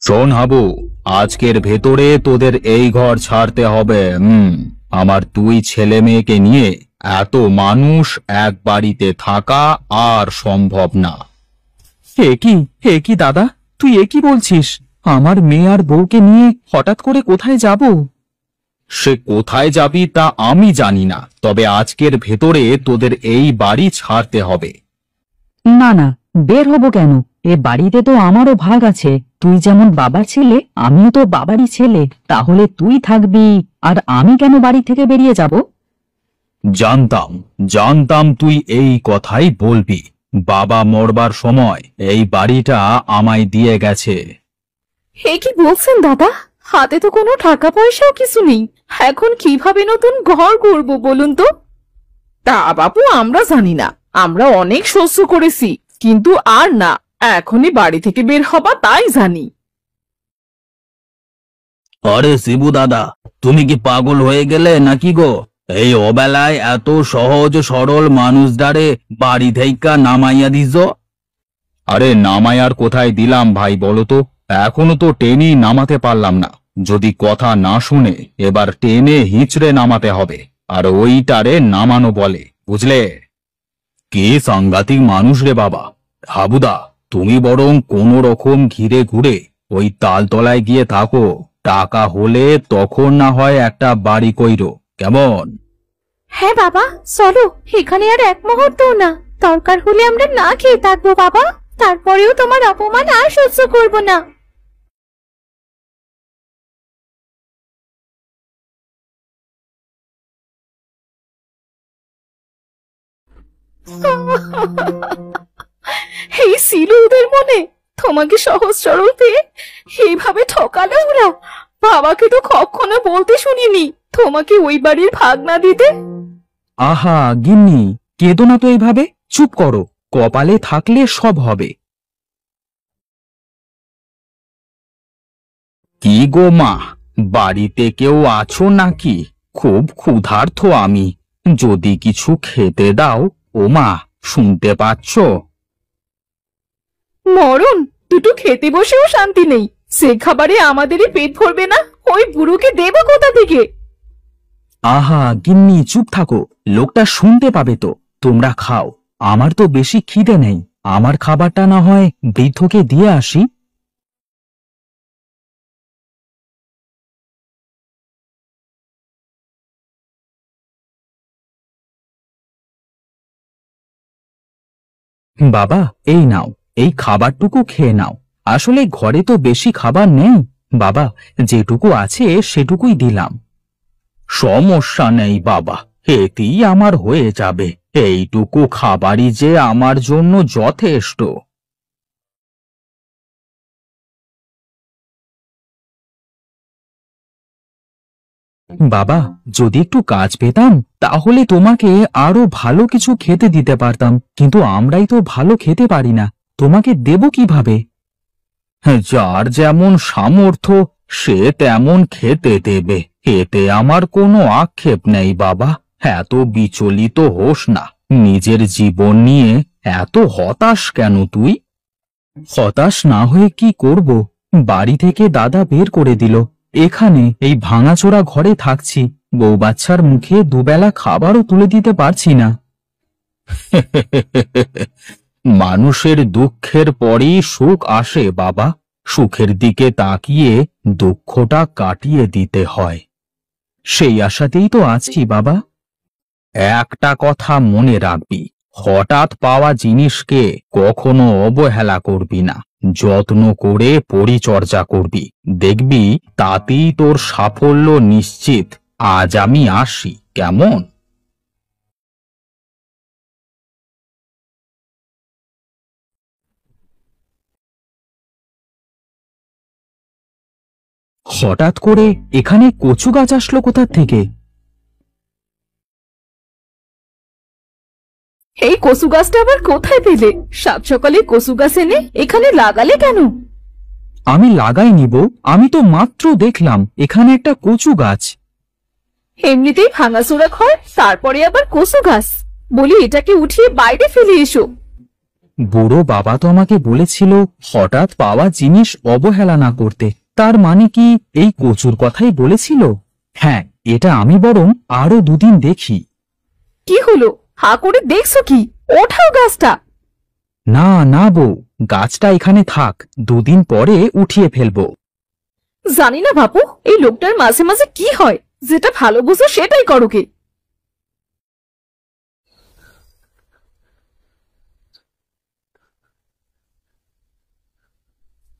শোন হাবু, আজকের ভেতরে তোদের এই ঘর ছাড়তে হবে। আমার দুই ছেলে মেয়েকে নিয়ে এত মানুষ এক বাড়িতে থাকা আর সম্ভব না। হে কি দাদা, তুই কি বলছিস? আমার মেয়ে আর বউকে নিয়ে হঠাৎ করে কোথায় যাব? সে কোথায় যাবি তা আমি জানি না, তবে আজকের ভেতরে তোদের এই বাড়ি ছাড়তে হবে। না না, বের হব কেন? এ বাড়িতে তো আমারও ভাগ আছে। তুই যেমন বাবার ছেলে, আমিও তো বাবারই ছেলে। তাহলে তুই থাকবি আর আমি কেন বাড়ি থেকে বেরিয়ে যাব? জানতাম তুই এই কথাই বলবি। বাবা মরবার সময় এই বাড়িটা আমায় দিয়ে গেছে। হে কি বলছেন দাদা? হাতে তো কোনো টাকা পয়সাও কিছু নেই। এখন কিভাবে নতুন ঘর করব বলুন তো? তা বাপু, আমরা জানি না। আমরা অনেক সহ্য করেছি, কিন্তু আর না। এখনই বাড়ি থেকে বের হবা তাই জানি। আরে শিবু দাদা, তুমি কি পাগল হয়ে গেলে নাকি গো? এই অবেলায় এত সহজ সরল মানুষদারে বাড়ি থেকে নামাইয়া দিছ? আরে নামায় আর কোথায় দিলাম ভাই বলো তো? এখনো তো টেনেই নামাতে পারলাম না। যদি কথা না শুনে এবার টেনে হিঁচড়ে নামাতে হবে, আর ওইটারে নামানো বলে, বুঝলে? কি সাংঘাতিক মানুষ রে বাবা। হাবুদা, তুমি বরং কোনো রকম ঘিরে ঘুরে ওই তালতলায় গিয়ে থাকো। টাকা হলে তখন না হয় একটা বাড়ি কইরো, কেমন? হ্যাঁ বাবা, চলো। এখানে আর এক মুহূর্তও না। দরকার হলে আমরা না খেয়ে থাকবো বাবা, তারপরেও তোমার অপমান আর সহ্য করব না। এই ছিল ওদের মনে? তোমাকে সহজ সরল পেয়ে এইভাবে ঠকালো ওরা। বাবাকে তো কখনো বলতে শুনিনি তোমাকে ওই বাড়ির ভাগ না দিতে। আহা গিন্নি, কেঁদো না তো এইভাবে। চুপ করো, কপালে থাকলে সব হবে। কি গো মা, বাড়িতে কেউ আছো নাকি? খুব ক্ষুধার্ত আমি, যদি কিছু খেতে দাও। ও মা, শুনতে পাচ্ছ? মরণ, দুটো খেতে বসেও শান্তি নেই। সে খাবারে আমাদেরই পেট ভরবে না, ওই বুড়োকে দেব কোথা থেকে? আহা গিন্নি, চুপ থাকো, লোকটা শুনতে পাবে তো। তোমরা খাও, আমার তো বেশি খিদে নেই। আমার খাবারটা না হয় বৃদ্ধকে দিয়ে আসি। বাবা, এই নাও, এই খাবারটুকু খেয়ে নাও। আসলে ঘরে তো বেশি খাবার নেই বাবা, যেটুকু আছে সেটুকুই দিলাম। সমস্যা নেই বাবা, এতেই আমার হয়ে যাবে। এইটুকু খাবারই যে আমার জন্য যথেষ্ট। বাবা, যদি একটু কাজ পেতাম তাহলে তোমাকে আরো ভালো কিছু খেতে দিতে পারতাম, কিন্তু আমরাই তো ভালো খেতে পারি না। তোমাকে দেব কিভাবে? যার যেমন সামর্থ্য সে তেমন খেতে দেবে, এতে আমার কোনো আক্ষেপ নেই বাবা। এত বিচলিত হোস না। নিজের জীবন নিয়ে এত হতাশ কেন তুই? হতাশ না হয়ে কি করব? বাড়ি থেকে দাদা বের করে দিল। এখানে এই ভাঙাচোরা ঘরে থাকছি। বউ বাচ্চার মুখে দুবেলা খাবারও তুলে দিতে পারছি না। মানুষের দুঃখের পরই সুখ আসে বাবা। সুখের দিকে তাকিয়ে দুঃখটা কাটিয়ে দিতে হয়। সেই আশাতেই তো আছি বাবা। একটা কথা মনে রাখবি, হঠাৎ পাওয়া জিনিসকে কখনো অবহেলা করবি না। যত্ন করে পরিচর্যা করবি, দেখবি তাতেই তোর সাফল্য নিশ্চিত। আজ আমি আসি, কেমন? হঠাৎ করে এখানে কচু গাছ আসলো কোথা থেকে? এই কচু গাছটা আবার কোথায় পেলে? সাত সকালে কচু গাছ এনে এখানে লাগালে কেন? আমি লাগাইনি বউ, আমি তো মাত্র দেখলাম এখানে একটা কচু গাছ। এমনিতেই ভাঙাচোরা ঘর, তারপরে আবার কচু গাছ। বলি এটাকে উঠিয়ে বাইরে ফেলে এসো। বুড়ো বাবা তো আমাকে বলেছিল হঠাৎ পাওয়া জিনিস অবহেলা না করতে। তার মানে কি এই কচুর কথাই বলেছিল? হ্যাঁ, এটা আমি বরং আরো দুদিন দেখি। কি হলো, হা করে দেখছো কি? ওঠাও গাছটা। না না বউ, গাছটা এখানে থাক, দুদিন পরে উঠিয়ে ফেলবো। জানি না বাপু, এই লোকটার মাঝে মাঝে কি হয়, যেটা ভালো বুঝো সেটাই করো কি।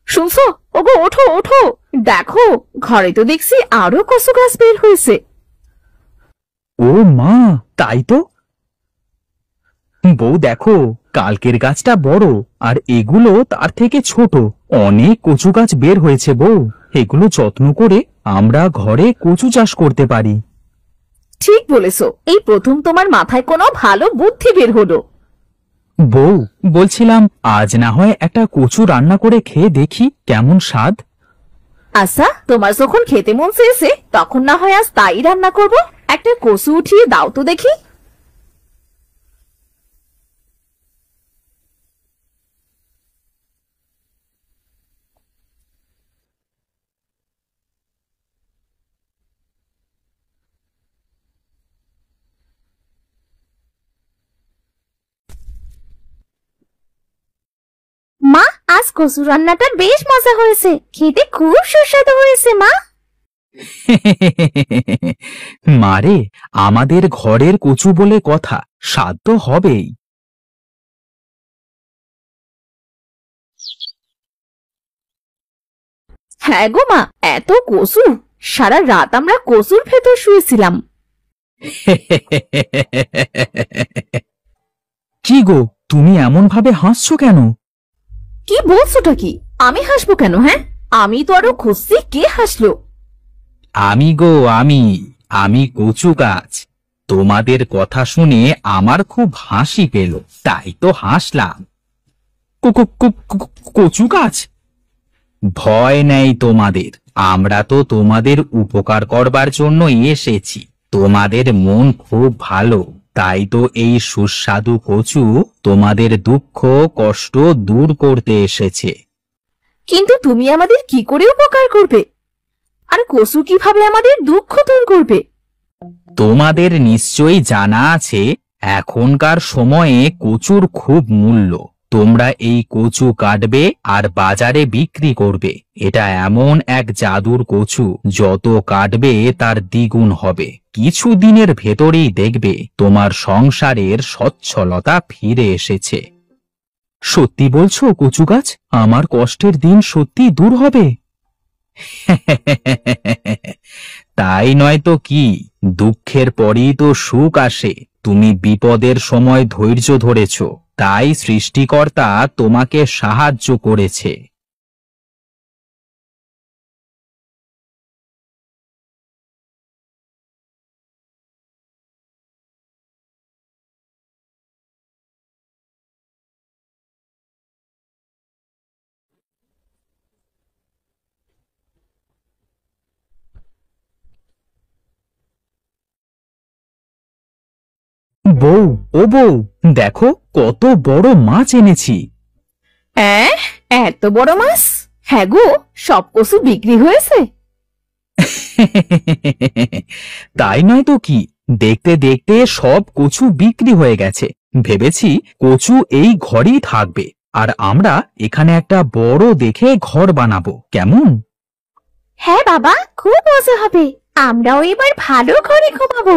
শুনছো? ওগো ওঠো ওঠো, দেখো ঘরে তো দেখছি আরো কচু গাছ বের হয়েছে। ও মা, তাই তো। বউ দেখো, কালকের গাছটা বড় আর এগুলো তার থেকে ছোট। অনেক কচু গাছ বের হয়েছে বউ, এগুলো যত্ন করে আমরা ঘরে কচু চাষ করতে পারি। ঠিক বলেছো, এই প্রথম তোমার মাথায় কোনো ভালো বুদ্ধি বের হলো। বউ বলছিলাম, আজ না হয় একটা কচু রান্না করে খেয়ে দেখি কেমন স্বাদ। আচ্ছা, তোমার যখন খেতে মন চেয়েছে তখন না হয় আজ তাই রান্না করব। একটা কচু উঠিয়ে দাও তো দেখি। মা, আজ কচু রান্নাটা বেশ মজা হয়েছে, খেতে খুব সুস্বাদু হয়েছে মা। মারে, আমাদের ঘরের কচু বলে কথা, স্বাদ তো হবেই। হ্যাঁ গো মা, এত কচু, সারা রাত আমরা কচুর ভেতর শুয়েছিলাম। কি গো, তুমি এমন ভাবে হাসছো কেন? কি বলছোটা কি? আমি হাসবো কেন? হ্যাঁ, আমি তো আরো খুঁজছি কে হাসলো। আমি গো, আমি কচু গাছ। তোমাদের কথা শুনে আমার খুব হাসি পেল, তাই তো হাসলাম। কচু গাছ? ভয় নেই তোমাদের, আমরা তো তোমাদের উপকার করবার জন্য এসেছি। তোমাদের মন খুব ভালো, তাই তো এই সুস্বাদু কচু তোমাদের দুঃখ কষ্ট দূর করতে এসেছে। কিন্তু তুমি আমাদের কি করে উপকার করবে, আর কচু কিভাবে আমাদের দুঃখ দূর করবে? তোমাদের নিশ্চয়ই জানা আছে এখনকার সময়ে কচুর খুব মূল্য। তোমরা এই কচু কাটবে আর বাজারে বিক্রি করবে। এটা এমন এক জাদুর কচু, যত কাটবে তার দ্বিগুণ হবে। কিছু দিনের ভেতরেই দেখবে তোমার সংসারের সচ্ছলতা ফিরে এসেছে। সত্যি বলছো কচু গাছ? আমার কষ্টের দিন সত্যি দূর হবে? তাই নয় তো কি, দুঃখের পরই তো সুখ আসে। তুমি বিপদের সময় ধৈর্য ধরেছ, তাই সৃষ্টিকর্তা তোমাকে সাহায্য করেছে। বউ, ও বউ, দেখো কত বড় মাছ এনেছি। এত বড় মাছ? হ্যাঁ গো, সব কচু বিক্রি হয়েছে? তাই নয় তো কি, দেখতে দেখতে সব কচু বিক্রি হয়ে গেছে। ভেবেছি কচু এই ঘরেই থাকবে, আর আমরা এখানে একটা বড় দেখে ঘর বানাবো, কেমন? হ্যাঁ বাবা, খুব মজা হবে, আমরাও এবার ভালো ঘরে ঘুমাবো।